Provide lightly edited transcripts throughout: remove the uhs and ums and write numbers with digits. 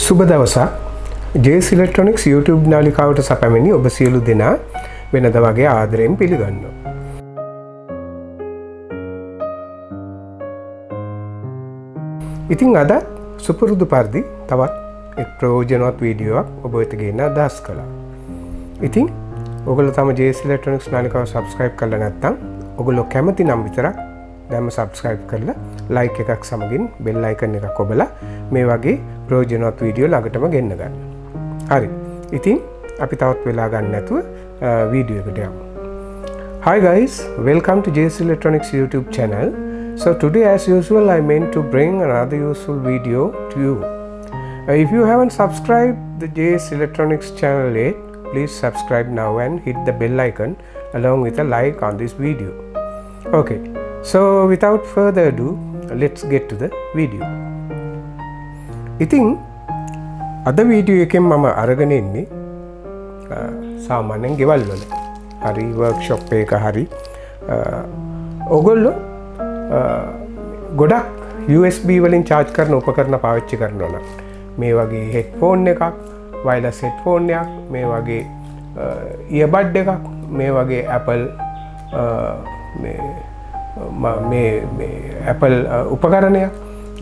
සුබ දවසක් JS Electronics YouTube නාලිකාවට සැපැමිණි ඔබ සියලු දෙනා වෙනද වගේ ආදරයෙන් පිළිගන්නවා. ඉතින් අද සුපුරුදු පරිදි තවත් එක් ප්‍රයෝජනවත් වීඩියෝවක් ඔබ වෙත ගෙන්න අදහස් කළා. ඉතින් ඔයගොල්ලෝ තම JS Electronics නාලිකාව subscribe කරලා නැත්නම් ඔයගොල්ලෝ කැමති නම් විතරක් දැන්ම subscribe කරලා like එකක් සමගින් bell icon එකක් ඔබලා මේ වගේ ප්‍රයෝජනවත් වීඩියෝ ළඟටම ගෙන්න ගන්න. හරි. ඉතින් අපි තවත් වෙලා ගන්න නැතුව වීඩියෝ එකට යමු. Hi guys, welcome to JS Electronics YouTube channel. So today as usual I meant to bring another useful video to you. If you haven't subscribed the JS Electronics channel yet, please subscribe now and hit the bell icon along with a like on this video. Okay. So without further ado, let's get to the video. ඉතින් අද video එකෙන් මම අරගෙන ඉන්නේ සාමාන්‍යයෙන් ගෙවල් වල හරි වර්ක්ෂොප් එක හරි ඔයගොල්ලෝ ගොඩක් USB වලින් charge කරන උපකරණ පාවිච්චි කරනවා නම් මේ වගේ headphone එකක් wireless headphone එකක් මේ වගේ earbud එකක් මේ වගේ Apple මේ Apple උපකරණයක්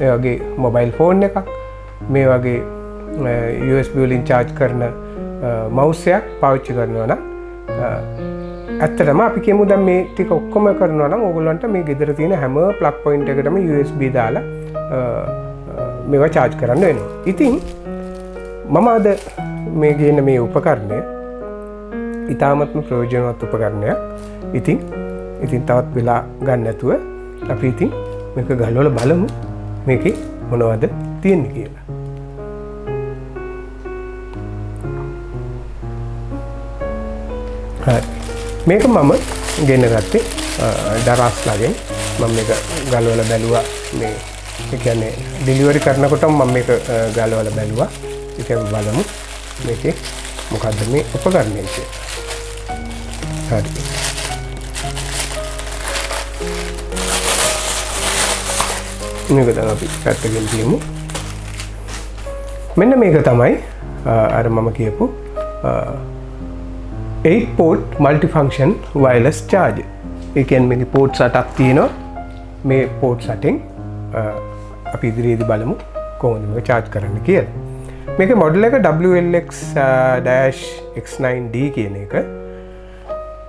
ඒ වගේ mobile phone එකක් මේ වගේ USB වලින් charge කරන mouse එකක් පාවිච්චි කරනවා නම් ඇත්තටම අපි කියමු දැන් මේ ටික ඔක්කොම කරනවා නම් ඕගොල්ලන්ට මේ ගෙදර තියෙන හැම plug point එකකටම USB දාලා මේවා charge කරන්න වෙනවා. ඉතින් මම අද මේ ගේන මේ උපකරණය ඉතාමත්ම ප්‍රයෝජනවත් උපකරණයක්. ඉතින් තවත් වෙලා ගන්න නැතුව අපි ඉතින් මේක ගලවලා බලමු මේකේ මොනවද තියෙන්නේ කියලා. හරි. මේක මම ගෙන්න ගත්තේ දරස්ලාගෙන්. මම මේක ගලවලා බැලුවා මේ ඒ කියන්නේ ඩෙලිවරි කරනකොටම මම මේක ගලවලා බැලුවා. ඒක බලමු මේකේ මොකද්ද මේ උපකරණය කියලා. හරි. මේක තමයි අපි පැත්තකින් තියමු. මෙන්න මේක තමයි අර මම කියපු 8 port multifunction wireless charger. ඒ කියන්නේ මේකේ port 8ක් තියෙනවා. මේ port 8න් අපි ඉදිරියේදී බලමු කොහොමද මේක charge කරන්න කියලා. මේකේ model එක WLX-X9D කියන එක.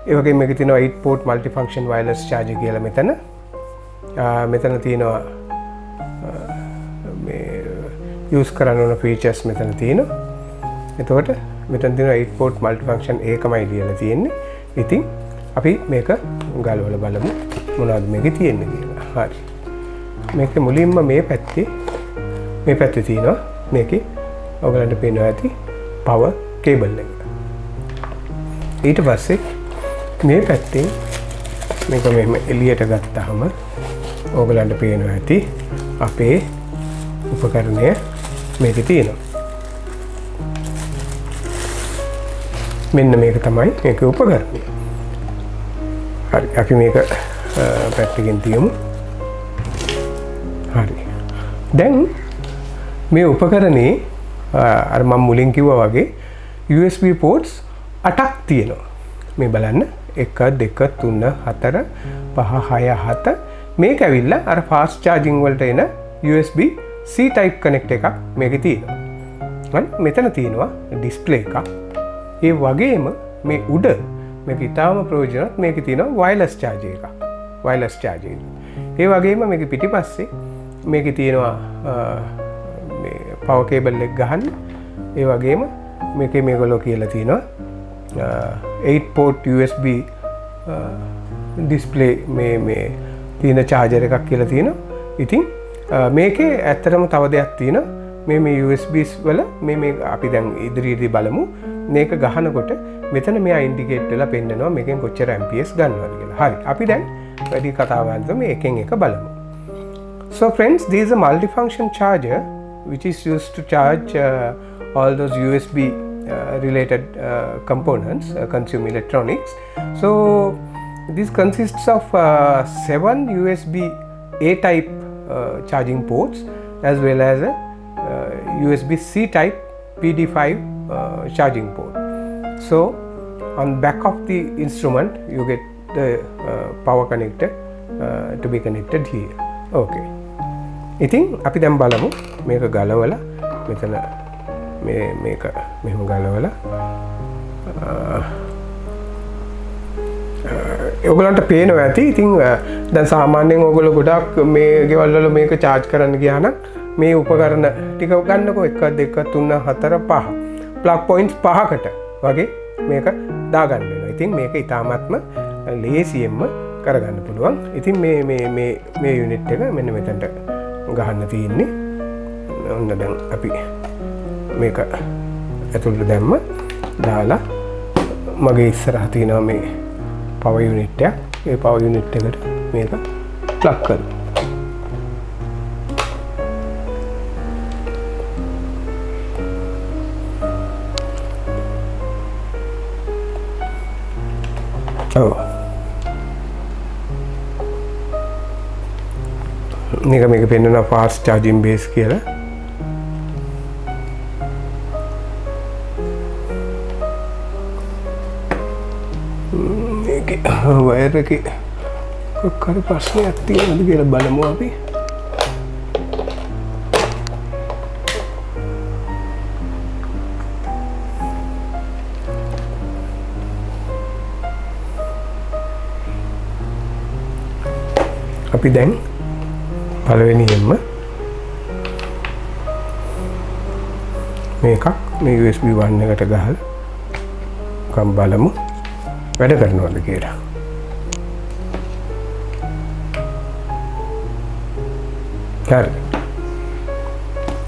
ඒ වගේම මේකේ තියෙනවා 8 port multifunction wireless charger කියලා මෙතන. මෙතන තියෙනවා use කරන්න ඕන features මෙතන තියෙනවා. එතකොට මෙතන තියෙනවා 8 port multifunction ඒකමයි ලියලා තියෙන්නේ. ඉතින් අපි මේක ගලවලා බලමු මොනවද මේකේ තියෙන්නේ කියලා. හරි. මේකේ මුලින්ම මේ පැත්තේ තියෙනවා මේකේ ඔයගලන්ට පේනවා ඇති power cable එක. ඊට පස්සේ මේ පැත්තෙන් මේක මෙහෙම එළියට ගත්තාම ඔයගලන්ට පේනවා ඇති අපේ උපකරණය මේකේ තියෙනවා. මෙන්න මේක තමයි මේකේ උපකරණය. හරි. අපි මේක පැත්තකින් තියමු. හරි. දැන් මේ උපකරණේ අර මම මුලින් කිව්වා වගේ USB ports 8ක් තියෙනවා. මේ බලන්න 1 2 3 4 5 6 7 මේක ඇවිල්ලා අර fast charging වලට එන USB C type connect එකක් මේකේ තියෙනවා. හරි. මෙතන තියෙනවා display එකක්. ඒ වගේම මේ උඩ මේක ඉතාම ප්‍රයෝජනවත් මේකේ තියෙනවා wireless charger එකක්. wireless charger. ඒ වගේම මේකේ පිටිපස්සේ මේකේ තියෙනවා මේ power cable එක ගහන්න. ඒ වගේම මේකේ මේගොල්ලෝ කියලා තියෙනවා 8 port USB display මේ තියෙන charger එකක් කියලා තියෙනවා. ඉතින් මේකේ ඇත්තටම තව දෙයක් තියෙනවා. මේ USBs වල මේ අපි දැන් ඉදිරියේදී බලමු. මේක ගහනකොට මෙතන මෙයා ඉන්ඩිකේට් වෙලා පෙන්නනවා මේකෙන් කොච්චර amperes ගන්නවද කියලා. හරි. අපි දැන් වැඩි කතාවක් නැතුව මේ එකෙන් එක බලමු. So friends, this is a multifunction charger which is used to charge all those USB related components, consumer electronics. So this consists of 7 USB A type charging ports as well as a USB-C type PD5 charging port. So on back of the instrument you get the power connector to be connected here. Okay. ඉතින් අපි දැන් බලමු මේක ගලවලා මෙතන මේක මෙහෙම ගලවලා ඔයගලන්ට පේනවා ඇති. ඉතින් දැන් සාමාන්‍යයෙන් ඔයගොල්ලෝ ගොඩක් මේ ගෙවල් වල මේක charge කරන්න ගියා නම් මේ උපකරණ ටික ගන්නකො 1 2 3 4 5 plug points 5කට වගේ මේක දාගන්න වෙනවා. ඉතින් මේක ඉතාමත්ම ලේසියෙන්ම කරගන්න පුළුවන්. ඉතින් මේ යුනිට් එක මෙන්න මෙතනට ගහන්න තියෙන්නේ. ඔන්න දැන් අපි මේක ඇතුළට දැම්ම දාලා මගේ ඉස්සරහ තියෙනවා මේ පවර් යුනිට් එක. ඒ පවර් යුනිට් එකට මේක ප්ලග් කරනවා. මේක පෙන්වනවා fast charging base කියලා. මේකේ වයර් එකේ කොහොමද ප්‍රශ්නයක් තියෙනවද කියලා බලමු අපි. අපි දැන් පළවෙනියෙන්ම මේකක් මේ USB 1 එකට ගහලා කම් බලමු වැඩ කරනවද කියලා. හරි.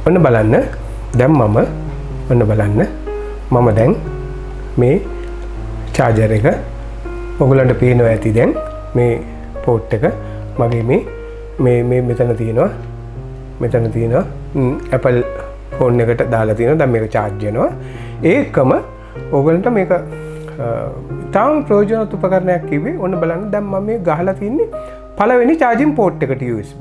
ඔන්න බලන්න. දැන් ඔන්න බලන්න. මම දැන් මේ charger එක ඔයගලන්ට පේනවා ඇති දැන් මේ port එක මගේ මේ මෙතන තියෙනවා Apple phone එකට දාලා තියෙනවා. දැන් මේක charge වෙනවා. ඒකම ඕගලන්ට මේක තාම ප්‍රයෝජනවත් උපකරණයක් කිව්වේ. ඔන්න බලන්න දැන් මම මේ ගහලා තින්නේ පළවෙනි charging port එකට USB.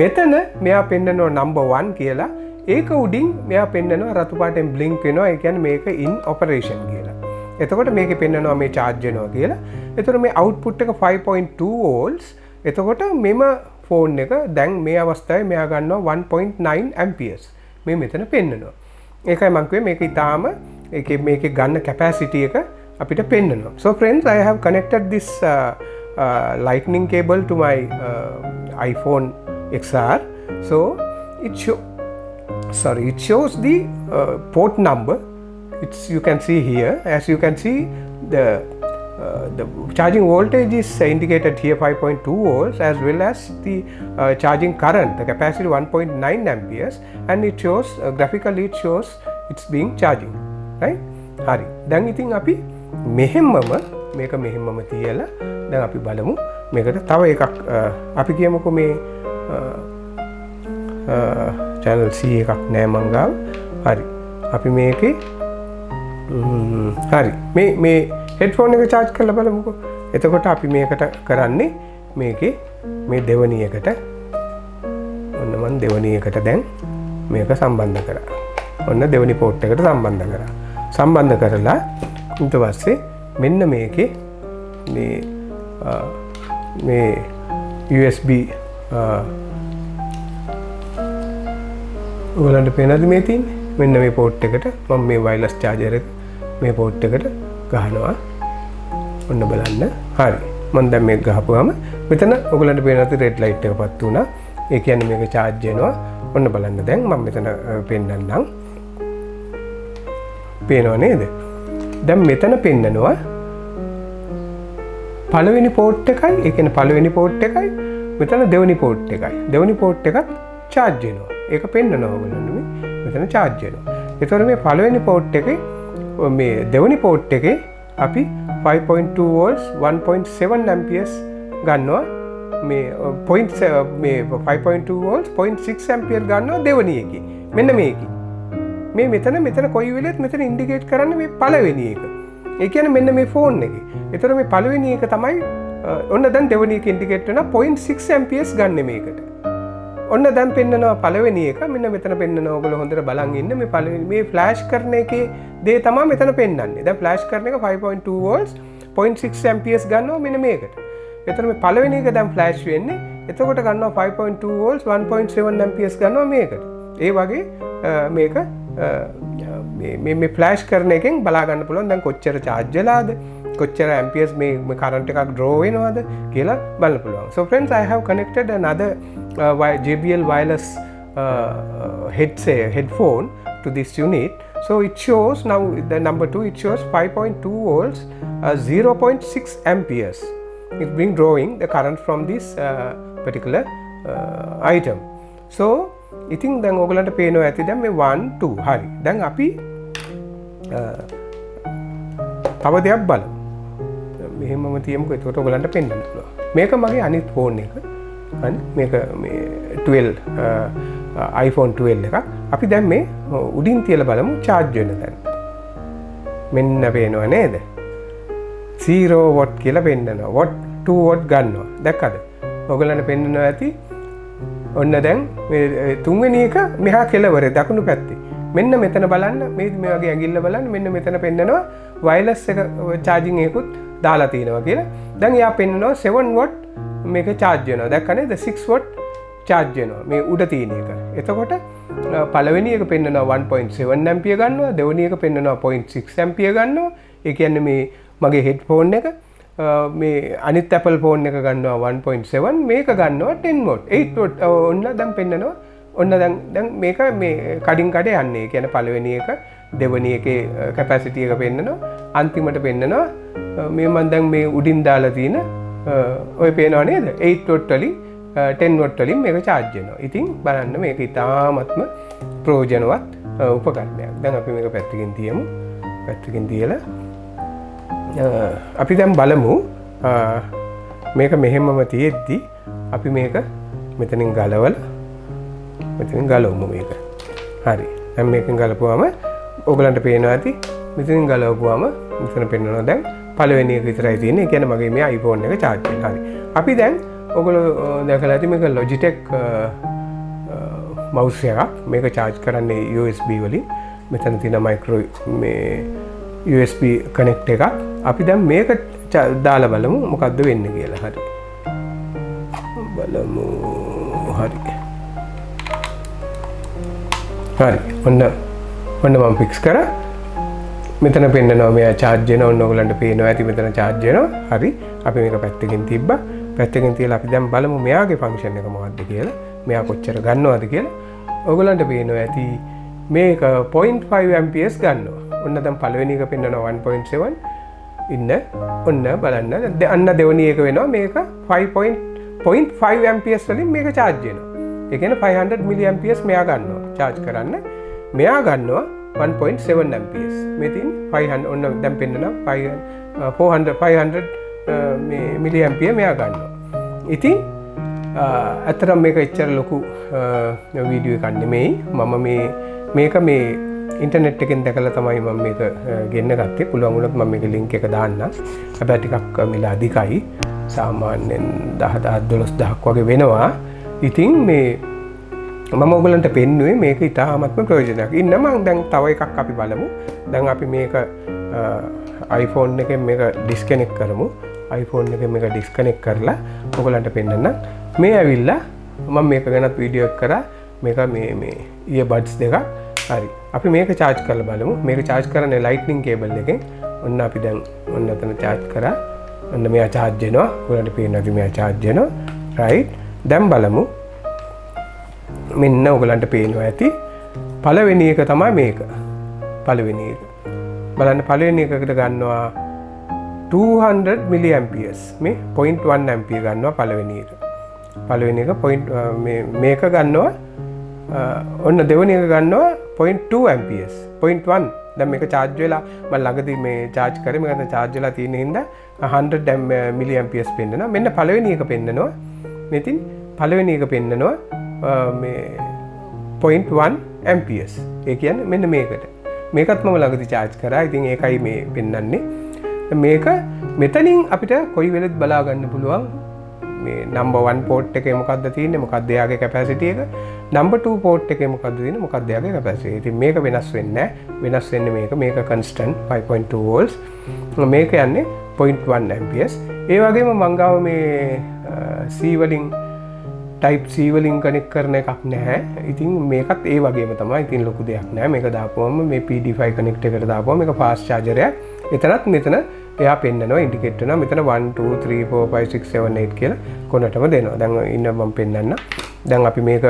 මෙතන මෙයා පෙන්නනවා number 1 කියලා. ඒක උඩින් මෙයා පෙන්නනවා රතු පාටෙන් blink වෙනවා. ඒ කියන්නේ මේක in operation කියලා. එතකොට මේකේ පෙන්නනවා මේ charge වෙනවා කියලා. එතකොට මේ output එක 5.2 volts. එතකොට මෙම ෆෝන් එක දැන් මේ අවස්ථාවේ මෙයා ගන්නවා 1.9 amperes. මේ මෙතන පෙන්නනවා. ඒකයි මම කිව්වේ මේක ඊටාම මේකේ ගන්න capacity එක අපිට පෙන්නනවා. So friends, I have connected this lightning cable to my iPhone XR. So it shows the port number. You can see here. As you can see, the charging voltage is indicated here 5.2 volts, as well as the charging current, the capacity 1.9 amperes, and it shows graphically it shows it's being charging, right? Hari. Dan ඉතින් අපි මෙහෙමම තියලා දැන් අපි බලමු මේකට තව එකක් අපි කියමුකෝ මේ channel C එකක් නෑ මං ගාව. හරි. අපි මේකේ හරි මේ headphone එක charge කරලා බලමුකෝ. එතකොට අපි මේකට කරන්නේ මේකේ මේ දෙවණි එකට ඔන්න මම දෙවණි එකට දැන් මේක සම්බන්ධ කරා. ඔන්න දෙවණි port එකට සම්බන්ධ කරා. සම්බන්ධ කරලා ඊට පස්සේ මෙන්න මේකේ මේ USB ඔයගලන්ට පේනද මේ තියෙන්නේ? මෙන්න මේ port එකට මම මේ wireless charger එක මේ port එකට ගහනවා. ඔන්න බලන්න. හරි. මම දැන් මේක ගහපුවාම මෙතන ඔයගලන්ට පේන ඇති red light එක පත් වුණා. ඒ කියන්නේ මේක charge වෙනවා. ඔන්න බලන්න දැන් මම මෙතන පෙන්නන්නම්. පේනව නේද? දැන් මෙතන පෙන්නනවා පළවෙනි port එකයි, ඒ කියන්නේ පළවෙනි port එකයි, මෙතන දෙවෙනි port එකයි. දෙවෙනි port එකත් charge වෙනවා. ඒක පෙන්නනවා ඔයගලන්ට මෙතන charge වෙනවා. ඒතකොට මේ පළවෙනි port එකේ මේ දෙවෙනි port එකේ අපි 5.2 volts 1.7 amperes ගන්නවා. මේ 5.2 volts 0.6 ampere ගන්නවා දෙවෙනි එකේ. මෙන්න මේකේ. මේ මෙතන කොයි වෙලෙත් මෙතන ඉන්ඩිකේට් කරන්නේ මේ පළවෙනි එක. ඒ කියන්නේ මෙන්න මේ ෆෝන් එකේ. ඒතර මේ පළවෙනි එක තමයි ඔන්න දැන් දෙවෙනි එක ඉන්ඩිකේට් වෙනවා 0.6 amperes ගන්න මේකට. ඔන්න දැන් පෙන්නනවා පළවෙනි එක. මෙන්න මෙතන පෙන්නනවා. ඔයගොල්ලෝ හොඳට බලන් ඉන්න. මේ පළවෙනි මේ ෆ්ලෑෂ් කරන එකේ දේ තමයි මෙතන පෙන්නන්නේ. දැන් ෆ්ලෑෂ් කරන එක 5.2 volts 0.6 amperes ගන්නවා මෙන්න මේකට. එතන මේ පළවෙනි එක දැන් ෆ්ලෑෂ් වෙන්නේ. එතකොට ගන්නවා 5.2 volts 1.7 amperes ගන්නවා මේකට. ඒ වගේ මේක මේ ෆ්ලෑෂ් කරන එකෙන් බලා ගන්න පුළුවන් දැන් කොච්චර charge වෙලාද, කොච්චර amperes මේ current එකක් draw වෙනවද කියලා බලන්න පුළුවන්. So friends, I have connected another JBL wireless headphone to this unit. So it shows now the number 2, it shows 5.2 volts 0.6 amperes. It's been drawing the current from this particular item. So ඉතින් දැන් ඔයගලන්ට පේනවා ඇති දැන් මේ 1 2 හරි. දැන් අපි තව දෙයක් බලමු. මෙහෙමම තියමුකෝ. එතකොට ඔයගලන්ට පෙන්වන්න පුළුවන්. මේක මගේ අනිත් ෆෝන් එක. හරි. මේක මේ 12 iPhone 12 එකක්. අපි දැන් මේ උඩින් තියලා බලමු charge වෙන තැන. මෙන්න පේනව නේද? 0 watt කියලා පෙන්නනවා. watt 2 watt ගන්නවා. දැක්කද? ඔයගලන්ට පෙන්වනවා ඇති. ඔන්න දැන් මේ තුන්වෙනි එක මෙහා කෙළවරේ දකුණු පැත්තේ. මෙන්න මෙතන බලන්න මේ වගේ ඇඟිල්ල බලන්න මෙන්න මෙතන පෙන්නනවා වයර්ලස් එක charging එකකුත් දාලා තිනවා කියලා. දැන් එයා පෙන්නනවා 7 watt මේක charge වෙනවා. දැක්ක නේද? 6 watt charge වෙනවා මේ උඩ තියෙන එක. එතකොට පළවෙනි එක පෙන්නනවා 1.7 ampere ගන්නවා, දෙවෙනි එක පෙන්නනවා 0.6 ampere ගන්නවා. ඒ කියන්නේ මේ මගේ headphone එක මේ අනිත් Apple phone එක ගන්නවා 1.7, මේක ගන්නවා 10 watt 8 watt. ඔන්න දැන් පෙන්නනවා. ඔන්න දැන් මේක මේ කඩින් කඩ යන්නේ. ඒ කියන්නේ පළවෙනි එක දෙවෙනි එකේ capacity එක පෙන්නනවා. අන්තිමට පෙන්නනවා මේ මම දැන් මේ උඩින් දාලා තියෙන ඔය පේනව නේද? 8 watt වලින් 10 watt වලින් මේක charge වෙනවා. ඉතින් බලන්න මේක ඉතාමත්ම ප්‍රයෝජනවත් උපකරණයක්. දැන් අපි මේක පැත්තකින් තියමු. පැත්තකින් තියලා අපි දැන් බලමු මේක මෙහෙමම තියෙද්දි අපි මේක මෙතනින් ගලවලා මෙතනින් ගලවමු මේක. හරි. දැන් මේකෙන් ගලපුවාම ඔයගලන්ට පේනවා ඇති මෙතනින් ගලවපුවාම මෙතන පෙන්නනවා දැන් පළවෙනි එක විතරයි තියෙන්නේ. ඒ කියන්නේ මගේ මේ iPhone එක charge වෙනවා. හරි. අපි දැන් ඔයගොල්ලෝ දැකලා ඇති මේක Logitech mouse එකක්. මේක charge කරන්නේ USB වලින්. මෙතන තියෙන micro මේ USB connect එකක්. අපි දැන් මේක දාලා බලමු මොකද්ද වෙන්නේ කියලා. හරි. බලමු. හරි. හරි. ඔන්න මම fix කරා. මෙතන පෙන්නනවා මෙයා charge වෙනවා. ඔන්න ඔයගලන්ට පේනවා ඇති මෙතන charge වෙනවා. හරි. අපි මේක පැත්තකින් තිබ්බා. පැත්තකින් තියලා අපි දැන් බලමු මෙයාගේ function එක මොකද්ද කියලා. මෙයා කොච්චර ගන්නවද කියලා. ඔයගලන්ට පේනවා ඇති මේක 0.5 amperes ගන්නවා. ඔන්න දැන් පළවෙනි එක පෙන්නනවා 1.7 ඉන්න. ඔන්න බලන්න අන්න දෙවෙනි එක වෙනවා මේක 5.5 amperes වලින් මේක charge වෙනවා. ඒ කියන්නේ 500 milliamperes මෙයා ගන්නවා charge කරන්න. මෙයා ගන්නවා 1.7 amperes. මේ තියෙන 500 ඔන්න දැන් පෙන්නනවා 500 මේ milliampere මෙයා ගන්නවා. ඉතින් අතරම මේක එච්චර ලොකු වීඩියෝ එකක් නෙමෙයි. මම මේක මේ ඉන්ටර්නෙට් එකෙන් දැකලා තමයි මම මේක ගෙන්න ගත්තේ. පුළුවන් වුණොත් මම මේක link එක දාන්නම්. හැබැයි ටිකක් මිල අධිකයි. සාමාන්‍යයෙන් 10,000-12000ක් වගේ වෙනවා. ඉතින් මේ මම ඔයගලන්ට පෙන්නුවේ මේක ඉතාමත්ම ප්‍රයෝජනයක්. ඉන්න මම දැන් තව එකක් අපි බලමු. දැන් අපි මේක iPhone එකෙන් මේක disconnect කරමු. iPhone එකෙන් මේක disconnect කරලා ඔයගලන්ට පෙන්නන්න. මේ ඇවිල්ලා මම මේක ගැනත් වීඩියෝ එකක් කරා. මේක මේ earbuds දෙකක්. හරි. අපි මේක charge කරලා බලමු. මේක charge කරන්නේ lightning cable එකෙන්. ඔන්න අපි දැන් ඔන්න එතන charge කරා. ඔන්න මෙයා charge වෙනවා. ඔයගලන්ට පේනවාද මෙයා charge වෙනවා. right. දැන් බලමු. මෙන්න ඔයගලන්ට පේනවා ඇති. පළවෙනි එක තමයි මේක. පළවෙනි එක. බලන්න පළවෙනි එකකට ගන්නවා 200 milliamperes. මේ 0.1 ampere ගන්නවා පළවෙනි එක. පළවෙනි එක මේක ගන්නවා ඔන්න දෙවෙනි එක ගන්නවා 0.2 amperes 0.1. දැන් මේක charge වෙලා මම ළඟදී මේ charge කරේ මේක දැන් charge වෙලා තියෙන හින්දා 100 milliamperes පෙන්නනවා. මෙන්න පළවෙනි එක පෙන්නනවා. මෙතින් පළවෙනි එක පෙන්නනවා මේ 0.1 amperes. ඒ කියන්නේ මෙන්න මේකට. මේකත් මම ළඟදී charge කරා. ඉතින් ඒකයි මේ පෙන්නන්නේ. මේක මෙතනින් අපිට කොයි වෙලෙත් බලා ගන්න පුළුවන් මේ number 1 port එකේ මොකද්ද තියෙන්නේ මොකක්ද එයාගේ capacity එක number 2 port එකේ මොකද්ද තියෙන්නේ මොකක්ද එයාගේ capacity. ඉතින් මේක වෙනස් වෙන්නේ නැහැ. වෙනස් වෙන්නේ මේක constant 5.2 volts. මේක යන්නේ 0.1 amperes. ඒ වගේම මං ගාව මේ C වලින් type C වලින් connect කරන එකක් නැහැ. ඉතින් මේකත් ඒ වගේම තමයි. ඉතින් ලොකු දෙයක් නැහැ. මේක දාපුවම මේ PD5 connect එකට දාපුවම මේක fast charger එකක්. එතනත් මෙතන එයා පෙන්නනවා ඉන්ඩිකේට් වෙනවා. මෙතන 1 2 3 4 5 6 7 8 කියලා කොනටම දෙනවා. දැන් ඉන්න මම පෙන්නන්න. දැන් අපි මේක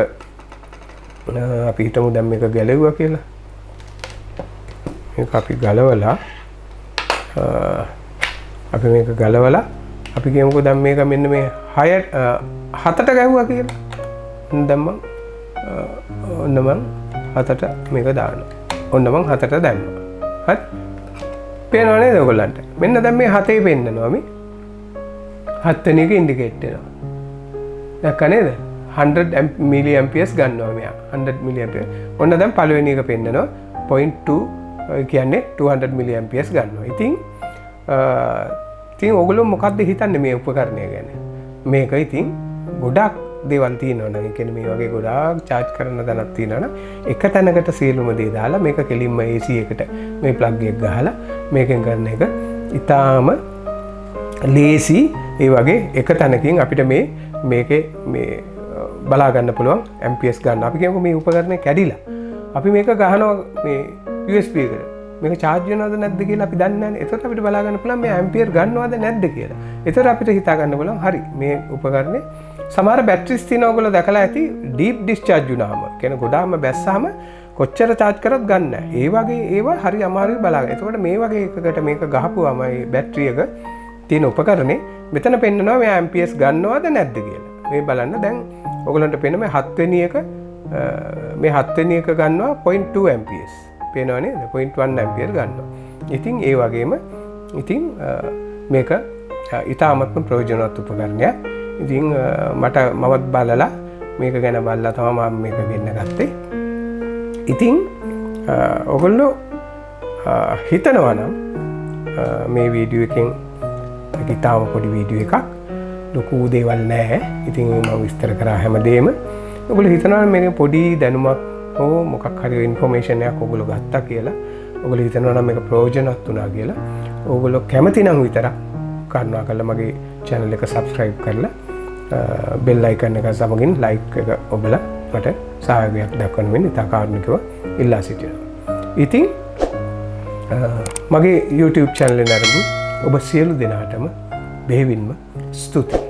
අපි හිතමු දැන් මේක ගැලෙව්වා කියලා. මේක අපි ගලවලා අපි මේක ගලවලා අපි කියමුකෝ දැන් මේක මෙන්න මේ 7ට ගැහුවා කියලා. දැන් මම ඔන්න මම 7ට මේක දානවා. ඔන්න මම 7ට දැම්මා. හරි. පේනව නේද ඔයගොල්ලන්ට? මෙන්න දැන් මේ 7ේ පෙන්නනවා මේ. 7 වෙනි එක ඉන්ඩිකේට් වෙනවා. දැක්ක නේද? 100 milliamperes ගන්නවා මෙයා. 100 milliamperes. ඔන්න දැන් පළවෙනි එක පෙන්නනවා 0.2 කියන්නේ 200 milliamperes ගන්නවා. ඉතින් ඔයගොල්ලෝ මොකද්ද හිතන්නේ මේ උපකරණය ගැන? මේක ඉතින් ගොඩක් දේවල් තියෙනවනේ. ඒ කියන්නේ මේ වගේ ගොඩාක් charge කරන තැනක් තියෙනවනේ. එක තැනකට සියලුම දේ දාලා මේක කෙලින්ම AC එකට මේ plug එක ගහලා මේකෙන් කරන එක ඊටාම ලේසි. ඒ වගේ එක තැනකින් අපිට මේකේ මේ බලා ගන්න පුළුවන් amperes ගන්න. අපි කියමුකෝ මේ උපකරණය කැඩිලා. අපි මේක ගහනවා මේ USB එකට. මේක charge වෙනවද නැද්ද කියලා අපි දන්නේ නැහැ. ඒකට අපිට බලා ගන්න පුළුවන් මේ ampere ගන්නවද නැද්ද කියලා. ඒතර අපිට හිතා ගන්න පුළුවන් හරි මේ උපකරණේ සමහර බැටරිස් තියෙන ඔයගොල්ලෝ දැකලා ඇති deep discharge වුණාම කියන්නේ ගොඩාක්ම බැස්සාම කොච්චර charge කරත් ගන්න නැහැ. ඒ වගේ ඒවා හරි අමාරුයි බලාගන්න. ඒකට මේ වගේ එකකට මේක ගහපුවාම මේ බැටරි එක තියෙන උපකරණේ මෙතන පෙන්නනවා මේ amperes ගන්නවද නැද්ද කියලා. මේ බලන්න දැන් ඔයගොල්ලන්ට පේන මේ 7 වෙනි එක මේ 7 වෙනි එක ගන්නවා 0.2 amperes. පේනවා නේද? 0.1 ampere ගන්නවා. ඉතින් ඒ වගේම ඉතින් මේක ඊටාමත්ම ප්‍රයෝජනවත් උපකරණයක්. ඉතින් මමත් බලලා මේක ගැන බලලා තමයි මම මේක ගෙන්න ගත්තේ. ඉතින් ඔයගොල්ලෝ හිතනවා නම් මේ වීඩියෝ එකෙන් ඊටාම පොඩි වීඩියෝ එකක් ලොකු දේවල් නැහැ. ඉතින් මම විස්තර කරා හැමදේම. ඔයගොල්ලෝ හිතනවා මේක පොඩි දැනුමක් හෝ මොකක් හරි ඉන්ෆෝමේෂන් එකක් ඔයගොල්ලෝ ගත්තා කියලා. ඔයගොල්ලෝ හිතනවා නම් මේක ප්‍රයෝජනවත් වුණා කියලා. ඔයගොල්ලෝ කැමති නම් විතරක් කරුණාකරලා මගේ channel එක subscribe කරලා bell icon එක සමගින් like එක ඔබලා මට සහයෝගයක් දක්වන්න වෙන ඉතා කාරුණිකව ඉල්ලා සිටිනවා. ඉතින් මගේ YouTube channel එක නරඹු ඔබ සියලු දෙනාටම බෙහෙවින්ම ස්තුතියි.